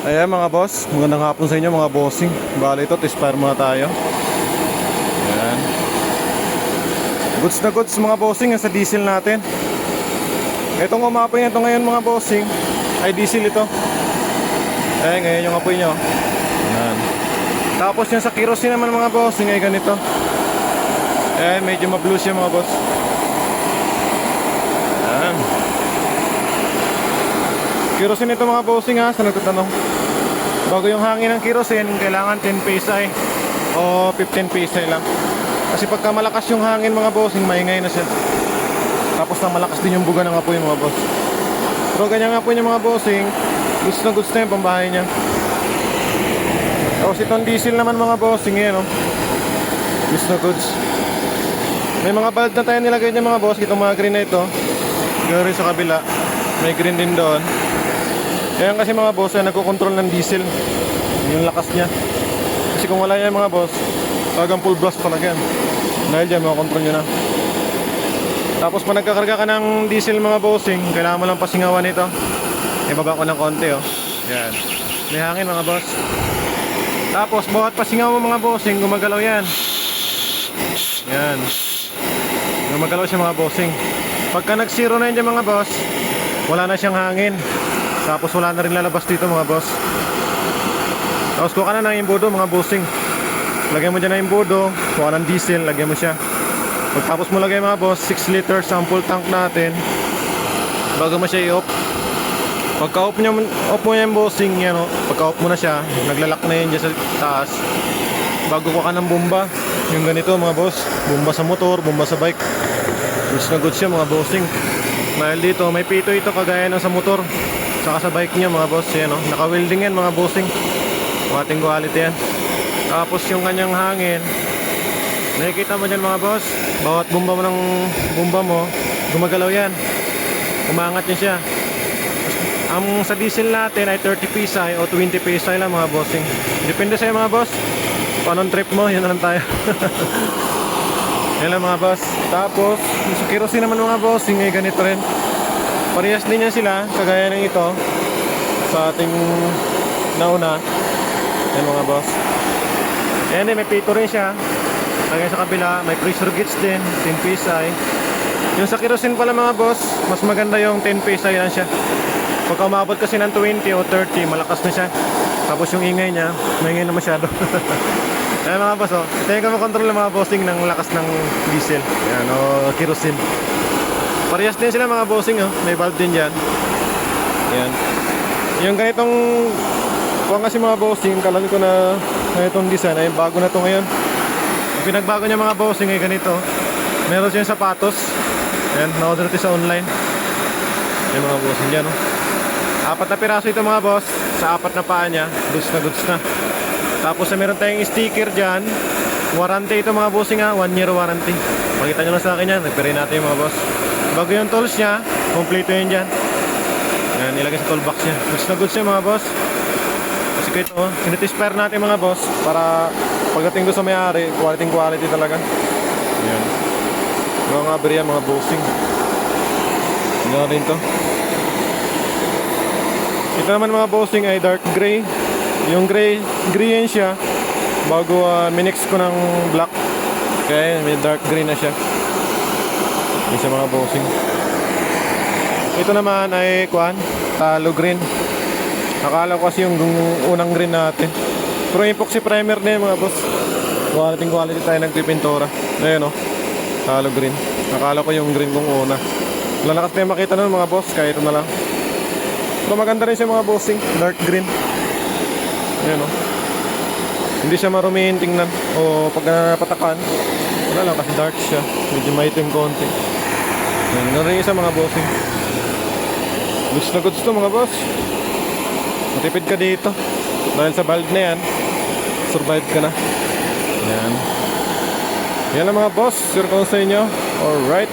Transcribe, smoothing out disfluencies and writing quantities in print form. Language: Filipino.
Ayan mga boss, magandang hapon sa inyo mga bossing. Bali ito, test-fire muna tayo. Ayan. Goods na goods mga bossing sa diesel natin. Itong umapoy na ito ngayon mga bossing ay diesel ito. Ayan, ngayon yung apoy nyo. Ayan. Tapos yung sa kerosene naman mga bossing ay ganito. Ayan, medyo ma-blue siya mga boss. Ayan. Kerosene ito mga bossing ha, sa nagtatanong. Bago yung hangin ng kerosene, kailangan 10 PSI o 15 PSI lang. Kasi pagka malakas yung hangin mga bossing, maingay na siya. Tapos na malakas din yung buga ng apoy mga boss. Pero ganyan nga po niya mga bossing, goods na yung pambahay niya. Tapos itong diesel naman mga bossing, yan o. Goods na goods. May mga bulb na tayo nilagay niya mga boss. Itong mga green na ito, ganoon rin sa kabila, may green din doon. Ayan kasi mga boss ay nagkocontrol ng diesel, yung lakas niya. Kasi kung wala yan mga boss, talagang full blast talaga yan. Dahil dyan makakontrol nyo na. Tapos pag nagkakarga ka ng diesel mga bossing, kailangan mo lang pasingawan ito. Ibaba ko ng konti oh. Yan, may hangin mga boss. Tapos bawat pasingaw mo mga bossing, gumagalaw yan. Yan, gumagalaw siya mga bossing. Pagka nag zero na yun dyan mga boss, wala na siyang hangin. Tapos wala na rin lalabas dito mga boss. Tapos kuha ka na ng imbudo mga bossing. Lagyan mo dyan na imbudo, kuha ng diesel, lagyan mo siya. Pagtapos mo lagay mga boss, 6 liters sample tank natin. Bago mo siya i-off. Pagka-off mo yan bossing, yan o. Pagka-off mo na siya, naglalak na yun dyan sa taas. Bago kuha ka ng bomba. Yung ganito mga boss, bomba sa motor, bomba sa bike. Goods na goods siya mga bossing. Dahil dito, may pito ito kagaya ng sa motor. Saka sa bike niya mga boss, yan o. Naka-welding yan mga bossing. Mating quality yan. Tapos yung kanyang hangin, nakikita mo dyan mga boss, bawat bomba mo, gumagalaw yan. Umangat niya siya. Ang sa diesel natin ay 30 PSI o 20 PSI lang mga bossing. Depende sa'yo mga boss. Paano trip mo, yun na lang tayo. Yan lang mga boss. Tapos, sa kerosene naman mga bossing, ay ganito rin. Parehas din yan sila, kagaya ng ito sa ating nauna. Yan mga boss. Ayan may pito rin siya. Kagaya sa kabila, may pressure gauge din, 10 PSI. Yung sa kerosene pala mga boss, mas maganda yung 10 PSI lang siya. Pagka umabot kasi ng 20 o 30, malakas na siya. Tapos yung ingay niya, maingay na masyado. Ayan mga boss, ito yung kamakontrol ng mga bossing ng lakas ng diesel. Ayan, o kerosene. Parehas din sila mga bossing oh. May valve din dyan. Ayan. Yung ganitong kuha kasi mga bossing, kalan ko na ganitong design ay bago na to ngayon. Ang pinagbago niya mga bossing ay ganito. Meron siyang sapatos. Ayan, na-order ito sa online. Ayan mga bossing dyan oh. 4 na piraso ito mga boss. Sa 4 na paa niya, goods na. Tapos meron tayong sticker dyan. Warranty ito mga bossing ha, 1 year warranty. Makita nyo lang sa akin yan, nagpirin natin yung mga boss. Bago yung tools niya, kompleto yun dyan. Yan, ilagay sa toolbox niya. Goods na mga boss. Kasi kaya ito, sinitispire natin mga boss para pagdating doon sa may-ari, quality talaga. Yan. Mga aberya mga bossing. Yan rin to. Ito naman mga bossing ay dark gray. Yung gray yan siya. Bago minix ko ng black. Kaya may dark gray na siya. Yung sa mga bossing. Ito naman ay talo green. Akala ko kasi yung unang green natin. Pero epoxy primer na yun mga boss. Quality tayo nagpipintura. Ayan o, talo green. Akala ko yung green kong una. Lalakas na yung makita nun mga boss. Kaya ito na lang. Pero maganda rin siya mga bossing. Dark green. Ayan o. Hindi siya marumihin tingnan. O pag napatakan, wala lang kasi dark siya. Medyo maitim konti. Ayan rin isa mga bossing. Goods na goods to mga boss. Matipid ka dito. Dahil sa valve na yan, survive ka na. Yan. Yan lang mga boss. Sure ko sa inyo. Alright.